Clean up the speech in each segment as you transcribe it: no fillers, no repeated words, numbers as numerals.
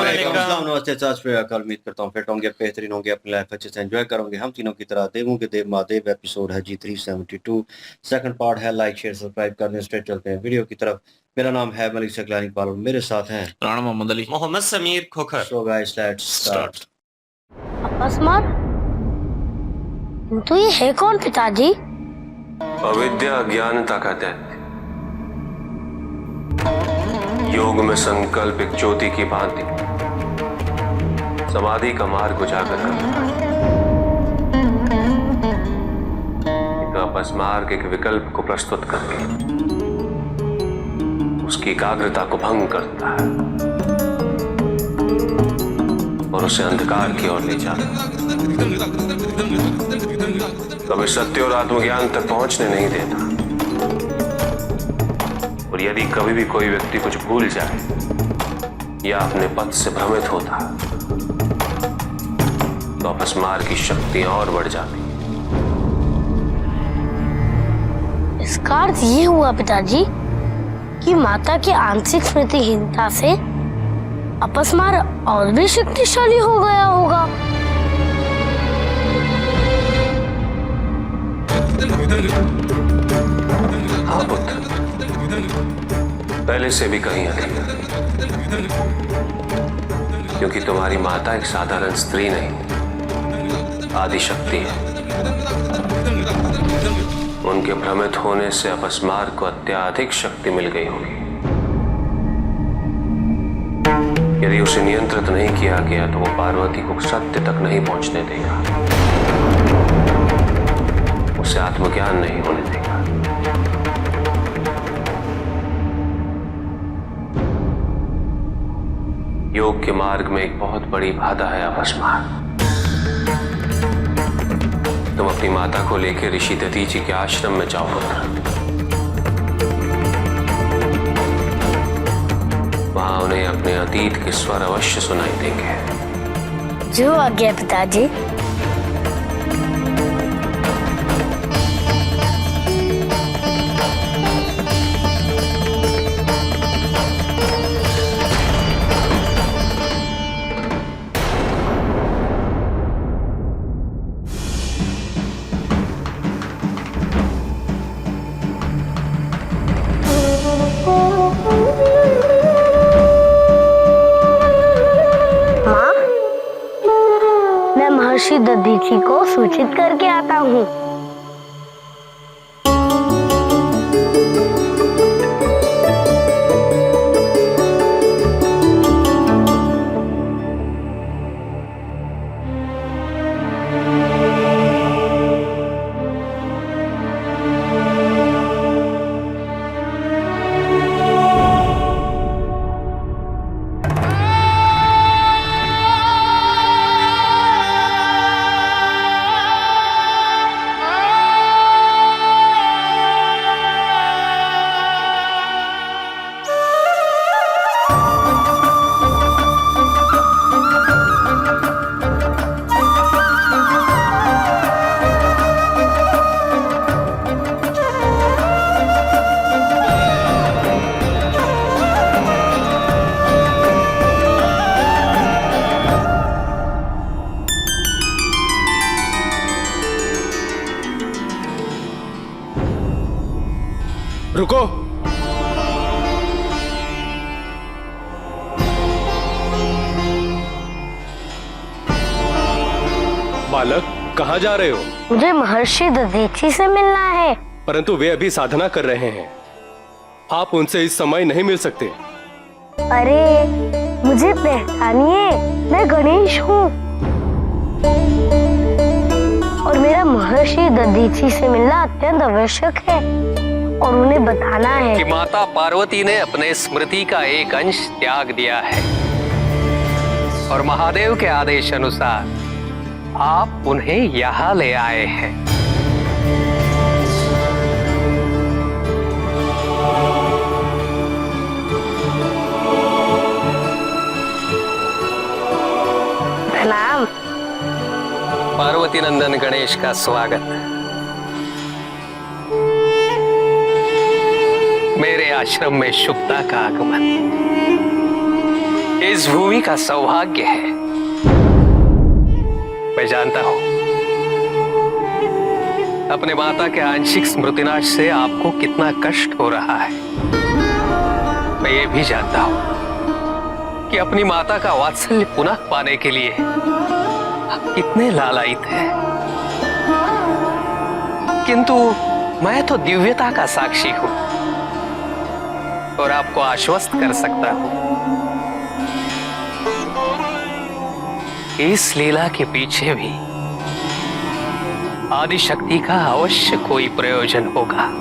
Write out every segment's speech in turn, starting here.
नमस्ते कल उम्मीद करता हूँ फिट होंगे, बेहतरीन होंगे, अपनी लाइफ अच्छे से एंजॉय करोगे। हम तीनों की तरह देवों के देव महादेव एपिसोड है जी 372, सेकंड पार्ट है। लाइक शेयर सब्सक्राइब करने स्ट्रेट चलते हैं वीडियो की तरफ। मेरा नाम है मलिक सकलानी इकबाल, मेरे साथ हैं Rana Mohammad Ali, Mohammad Sameer Khokhar. So guys let's start. अपस्मार, तो ये है कौन पिताजी? अविद्या अज्ञानता का दैत्य, योग में संकल्प एक ज्योति की भांति समाधि का मार्ग उजागर करता है। एक अपस्मार्ग एक विकल्प को प्रस्तुत करके उसकी एकाग्रता को भंग करता है और उसे अंधकार की ओर ले जाता है। कभी सत्य और आत्मज्ञान तक पहुंचने नहीं देता। और यदि कभी भी कोई व्यक्ति कुछ भूल जाए या अपने पथ से भ्रमित होता तो अपस्मार की शक्तियां और बढ़ जाती। इसका अर्थ ये हुआ पिताजी कि माता की आंशिक स्मृतिहीनता से अपस्मार और भी शक्तिशाली हो गया होगा। हाँ पुत्र, पहले से भी कहीं अधिक, क्योंकि तुम्हारी माता एक साधारण स्त्री नहीं, आदि शक्ति है। उनके भ्रमित होने से अपस्मार को अत्याधिक शक्ति मिल गई होगी। यदि उसे नियंत्रित नहीं किया गया तो वो पार्वती को सत्य तक नहीं पहुंचने देगा, उसे आत्मज्ञान नहीं होने देगा। योग के मार्ग में एक बहुत बड़ी बाधा है अपस्मार। तुम अपनी माता को लेकर ऋषि दधीचि के आश्रम में जाओ पुत्र। वहां उन्हें अपने अतीत के स्वर अवश्य सुनाई देंगे। जो आज्ञा पिताजी। महर्षि दधीचि को सूचित करके आता हूँ। रुको। बालक, कहाँ जा रहे हो? मुझे महर्षि दधीचि से मिलना है। परंतु वे अभी साधना कर रहे हैं, आप उनसे इस समय नहीं मिल सकते। अरे मुझे पहचानिए, मैं गणेश हूँ और मेरा महर्षि दधीचि से मिलना अत्यंत आवश्यक है और उन्हें बताना है कि माता पार्वती ने अपने स्मृति का एक अंश त्याग दिया है और महादेव के आदेश अनुसार आप उन्हें यहाँ ले आए हैं। प्रणाम। पार्वती नंदन गणेश का स्वागत। मेरे आश्रम में शुभता का आगमन। इस भूमि का सौभाग्य है। मैं जानता हूं अपने माता के आंशिक स्मृतिनाश से आपको कितना कष्ट हो रहा है। मैं ये भी जानता हूं कि अपनी माता का वात्सल्य पुनः पाने के लिए आप कितने लालायित हैं। किंतु मैं तो दिव्यता का साक्षी हूं और आपको आश्वस्त कर सकता हूं कि इस लीला के पीछे भी आदि शक्ति का अवश्य कोई प्रयोजन होगा।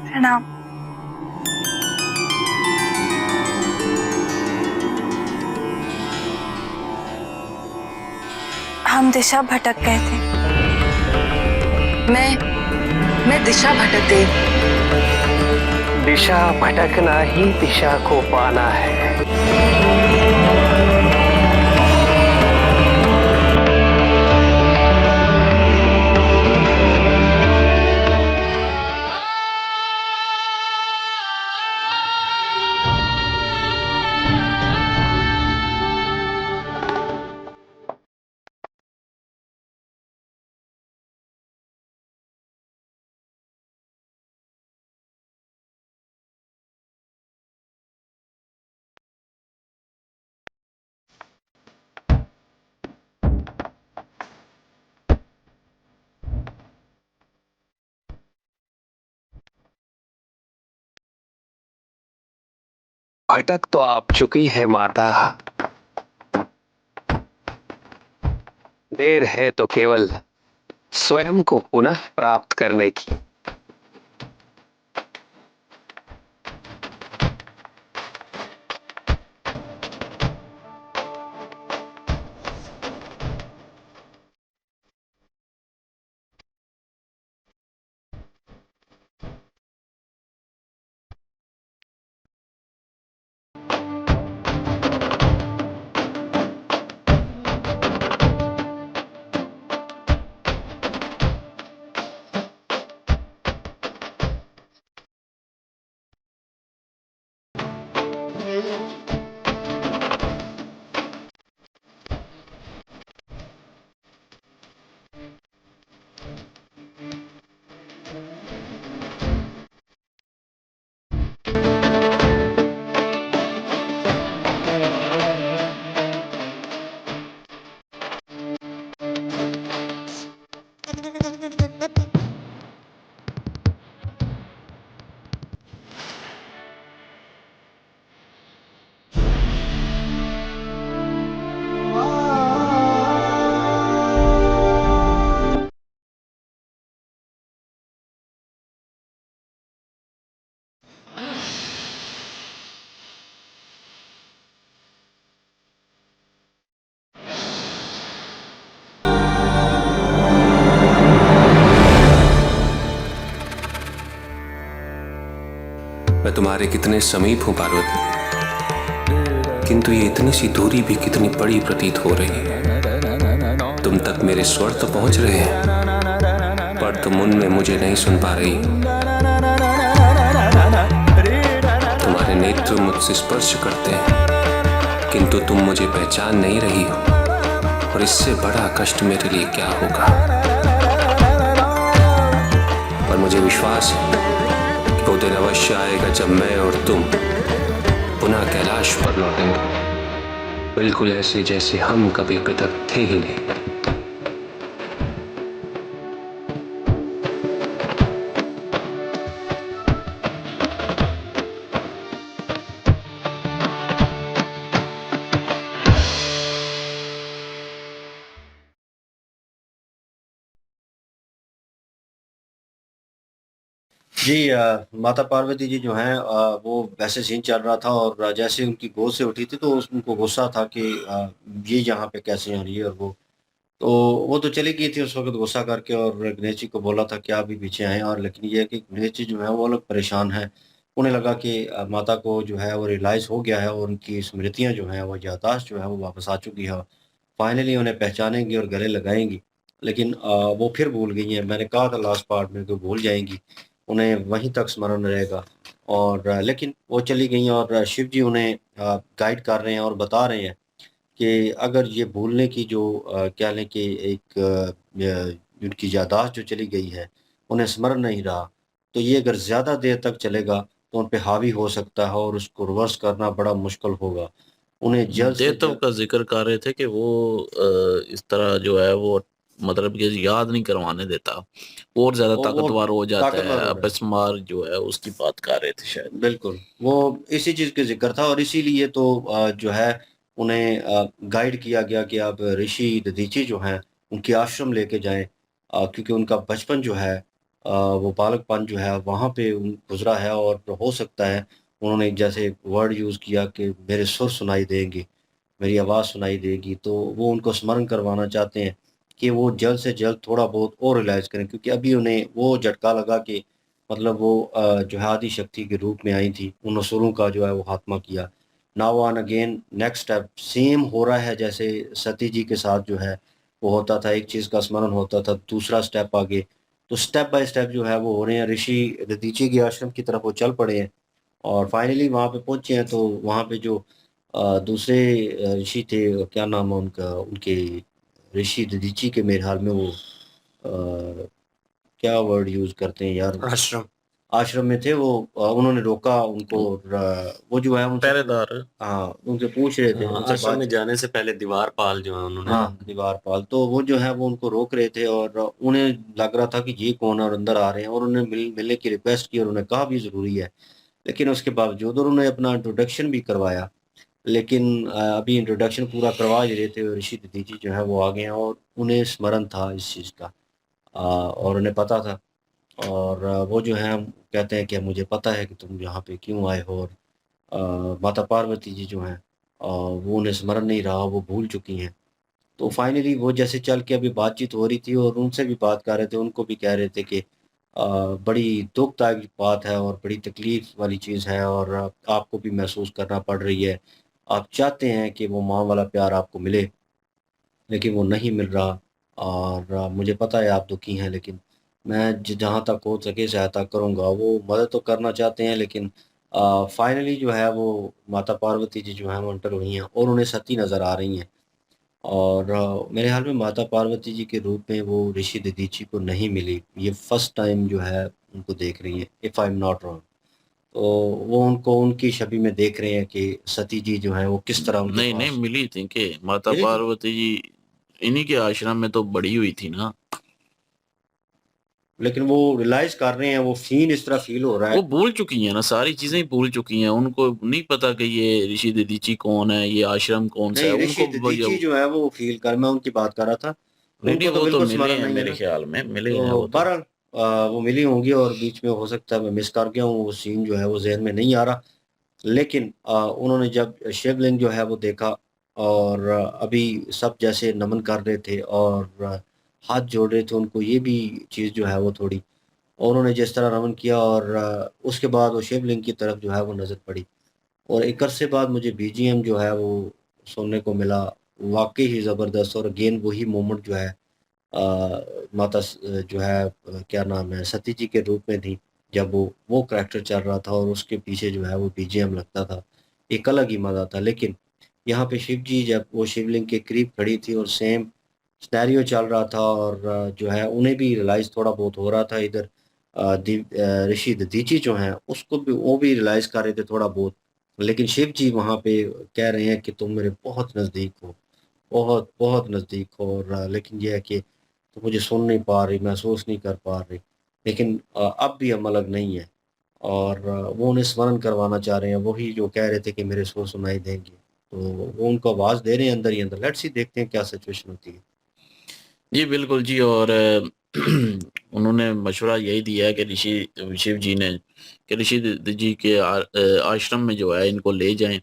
प्रणाम। हम दिशा भटक गए थे। मैं दिशा भटक गई। दिशा भटकना ही दिशा को पाना है। भटक तो आप चुकी है माता। देर है तो केवल स्वयं को पुनः प्राप्त करने की। तुम्हारे कितने समीप हूं पार्वती, किंतु ये इतनी सी दूरी भी कितनी बड़ी प्रतीत हो रही है। तुम तक मेरे स्वर तो पहुंच रहे हैं, पर तुम उनमें मुझे नहीं सुन पा रही। तुम्हारे नेत्र मुझसे स्पर्श करते हैं, किंतु तुम मुझे पहचान नहीं रही हो, और इससे बड़ा कष्ट मेरे लिए क्या होगा। पर मुझे विश्वास है कि वो दिन अवश्य आएगा जब मैं और तुम पुनः कैलाश पर लौटेंगे, बिल्कुल ऐसे जैसे हम कभी पृथक थे ही नहीं। जी माता पार्वती जी जो हैं वो वैसे सीन चल रहा था और जैसे उनकी गोद से उठी थी तो उनको गुस्सा था कि ये यहाँ पे कैसे आ रही है और तो वो तो चली गई थी उस वक़्त गुस्सा करके और गणेश जी को बोला था कि आप भी पीछे आएँ और लेकिन ये है कि गणेश जी जो है वो लोग परेशान हैं। उन्हें लगा कि माता को जो है वो रियलाइज़ हो गया है और उनकी स्मृतियाँ जो हैं वो याददाश्त जो है वो वापस आ चुकी है। फाइनली उन्हें पहचानेंगी और गले लगाएँगी। लेकिन वो फिर भूल गई हैं। मैंने कहा था लास्ट पार्ट में कि भूल जाएँगी। उन्हें वहीं तक स्मरण रहेगा और लेकिन वो चली गई और शिव जी उन्हें गाइड कर रहे हैं और बता रहे हैं कि अगर ये भूलने की जो क्या लें कि एक उनकी याददाश्त जो चली गई है, उन्हें स्मरण नहीं रहा, तो ये अगर ज़्यादा देर तक चलेगा, तो उन पे हावी हो सकता है और उसको रिवर्स करना बड़ा मुश्किल होगा। उन्हें जल्द से देवत्व जल्द का जिक्र कर रहे थे कि वो इस तरह जो है वो मतलब कि याद नहीं करवाने देता, और ज्यादा वो ताकतवर हो जाता है, ताकतवर हो रहा है। अपस्मार जो है उसकी बात कर रहे थे शायद। बिल्कुल, वो इसी चीज़ का ज़िक्र था और इसीलिए तो जो है उन्हें गाइड किया गया कि आप ऋषि दधीची जो हैं, उनके आश्रम लेके जाएँ क्योंकि उनका बचपन जो है वो बालकपन जो है वहाँ पे गुज़रा है और हो सकता है उन्होंने जैसे वर्ड यूज़ किया कि मेरे सुर सुनाई देंगे, मेरी आवाज़ सुनाई देगी, तो वो उनको स्मरण करवाना चाहते हैं कि वो जल्द से जल्द थोड़ा बहुत और रियलाइज़ करें क्योंकि अभी उन्हें वो झटका लगा कि मतलब वो जो है आदि शक्ति के रूप में आई थी, उन असुरों का जो है वो खात्मा किया। Now on again next step same हो रहा है जैसे सती जी के साथ जो है वो होता था, एक चीज़ का स्मरण होता था, दूसरा स्टेप आगे, तो स्टेप बाय स्टेप जो है वो हो रहे हैं। ऋषि दधीची के आश्रम की तरफ वो चल पड़े हैं और फाइनली वहाँ पे पहुँचे हैं तो वहाँ पे जो दूसरे ऋषि थे, क्या नाम है उनका? उनके ऋषि दधीची के मेरे ख़्याल में वो क्या वर्ड यूज़ करते हैं यार? आश्रम आश्रम में थे वो उन्होंने रोका उनको वो जो है उनसे पहरेदार। हाँ, उनसे पूछ रहे थे, उनसे आश्रम में बात जाने से पहले दीवारपाल जो है उन्होंने हाँ, दीवारपाल, तो वो जो है वो उनको रोक रहे थे और उन्हें लग रहा था कि ये कौन है और अंदर आ रहे हैं और उन्हें मिलने की रिक्वेस्ट की और उन्हें कहा भी ज़रूरी है। लेकिन उसके बावजूद और उन्हें अपना इंट्रोडक्शन भी करवाया, लेकिन अभी इंट्रोडक्शन पूरा करवा ही रहे थे और ऋषि दधीची जो है वो आ गए हैं और उन्हें स्मरण था इस चीज़ का और उन्हें पता था और वो जो है कहते हैं कि मुझे पता है कि तुम यहाँ पे क्यों आए हो और माता पार्वती जी जो हैं वो उन्हें स्मरण नहीं रहा, वो भूल चुकी हैं। तो फाइनली वो जैसे चल के अभी बातचीत हो रही थी और उनसे भी बात कर रहे थे, उनको भी कह रहे थे कि बड़ी दुखदायक बात है और बड़ी तकलीफ़ वाली चीज़ है और आपको भी महसूस करना पड़ रही है। आप चाहते हैं कि वो माँ वाला प्यार आपको मिले, लेकिन वो नहीं मिल रहा और मुझे पता है आप दुखी हैं लेकिन मैं जहाँ तक हो सके सहायता करूँगा। वो मदद तो करना चाहते हैं लेकिन फाइनली जो है वो माता पार्वती जी जो हैं वो एंटर हुई हैं और उन्हें सती नज़र आ रही हैं और मेरे ख़्याल में माता पार्वती जी के रूप में वो ऋषि दधीची को नहीं मिली। ये फर्स्ट टाइम जो है उनको देख रही हैं, if I am not wrong. तो वो उनको उनकी छवि में देख रहे हैं कि सती जी जो हैं वो किस तरह उनके नहीं नहीं, पास मिली थी कि माता मिली थी। पार्वती जी इन्हीं के आश्रम में तो बड़ी हुई थी ना। लेकिन वो रियलाइज़ कर रहे हैं, वो सीन इस तरह फ़ील हो रहा वो है भूल चुकी हैं ना, सारी चीजें ही भूल चुकी हैं, उनको नहीं पता कि ये ऋषि दधीची कौन है, ये आश्रम कौन सा है। नहीं, ऋषि उनको दधीची जो है वो फ़ील कर मैं उनकी बात कर रहा था। नहीं नहीं, उनको तो वो तो बिल्कुल मिले स्मरण हैं नहीं है मेरे ना। ख्याल में, मिले हैं तो वो तो। बहरहाल वो मिली होंगी और बीच में हो सकता है मैं मिस कर गया हूँ, वो सीन जो है वो ज़हन में नहीं आ रहा। लेकिन उन्होंने जब शिवलिंग जो है वो देखा और अभी सब जैसे नमन कर रहे थे और हाथ जोड़ रहे थे, उनको ये भी चीज़ जो है वो थोड़ी और उन्होंने जिस तरह रमन किया और उसके बाद वो शिवलिंग की तरफ जो है वो नज़र पड़ी और एक अरसे बाद मुझे बीजीएम जो है वो सुनने को मिला, वाक़ई ही ज़बरदस्त। और अगेन वही मोमेंट जो है माता जो है क्या नाम है सती जी के रूप में थी, जब वो करैक्टर चल रहा था और उसके पीछे जो है वो बीजीएम लगता था, एक अलग ही मज़ा था। लेकिन यहाँ पे शिव जी जब वो शिवलिंग के करीब खड़ी थी और सेम सिनेरियो चल रहा था और जो है उन्हें भी रियलाइज़ थोड़ा बहुत हो रहा था, इधर ऋषि दधीची जो हैं उसको भी वो भी रियलाइज़ कर रहे थे थोड़ा बहुत। लेकिन शिव जी वहाँ पे कह रहे हैं कि तुम मेरे बहुत नज़दीक हो, बहुत, बहुत नज़दीक हो और लेकिन ये है कि तुम मुझे सुन नहीं पा रही, महसूस नहीं कर पा रही। लेकिन अब भी हम अलग नहीं हैं और वो उन्हें स्मरण करवाना चाह रहे हैं, वही जो कह रहे थे कि मेरे सुर सुनाई देंगे। तो वो उनको आवाज़ दे रहे हैं अंदर ही अंदर। लेट्स सी देखते हैं क्या सिचुएशन होती है। जी, बिल्कुल जी। और उन्होंने मशवरा यही दिया है कि ऋषि शिव जी ने कि ऋषि जी के आश्रम में जो है इनको ले जाएँ,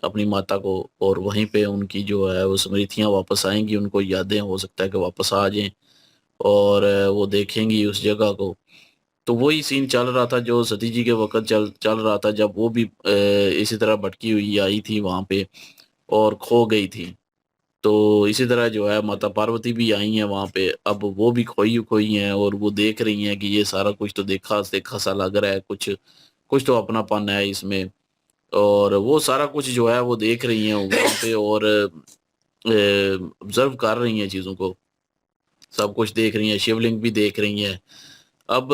अपनी माता को, और वहीं पे उनकी जो है वो स्मृतियाँ वापस आएँगी, उनको यादें हो सकता है कि वापस आ जाएँ और वो देखेंगी उस जगह को। तो वही सीन चल रहा था जो सती जी के वक़्त चल चल रहा था, जब वो भी इसी तरह भटकी हुई आई थी वहाँ पे और खो गई थी। तो इसी तरह जो है माता पार्वती भी आई हैं वहाँ पे, अब वो भी खोई-खोई हैं और वो देख रही हैं कि ये सारा कुछ तो देखा-देखा सा लग रहा है, कुछ कुछ तो अपनापन है इसमें। और वो सारा कुछ जो है वो देख रही हैं वहाँ पे और ऑब्ज़र्व कर रही हैं चीज़ों को, सब कुछ देख रही हैं, शिवलिंग भी देख रही हैं। अब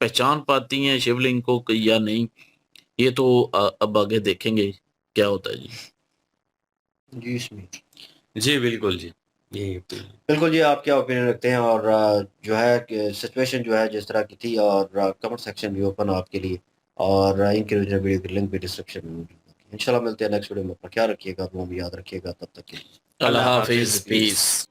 पहचान पाती हैं शिवलिंग को कि या नहीं, ये तो अब आगे देखेंगे क्या होता है जी। जी, इसमें जी बिल्कुल जी। जी, बिल्कुल जी, आप क्या ओपिनियन रखते हैं? और जो है कि सिचुएशन जो है जिस तरह की थी और कमेंट सेक्शन भी ओपन है आपके लिए और इनके ओरिजिनल वीडियो की लिंक भी डिस्क्रिप्शन में मौजूद है। इंशाल्लाह मिलते हैं नेक्स्ट वीडियो में। अपना ख्याल रखिएगा, दुआ में याद रखिएगा। तब तक के लिए अल्लाह अल्लाह हाफ़िज़, हाफिज, पीस। पीस।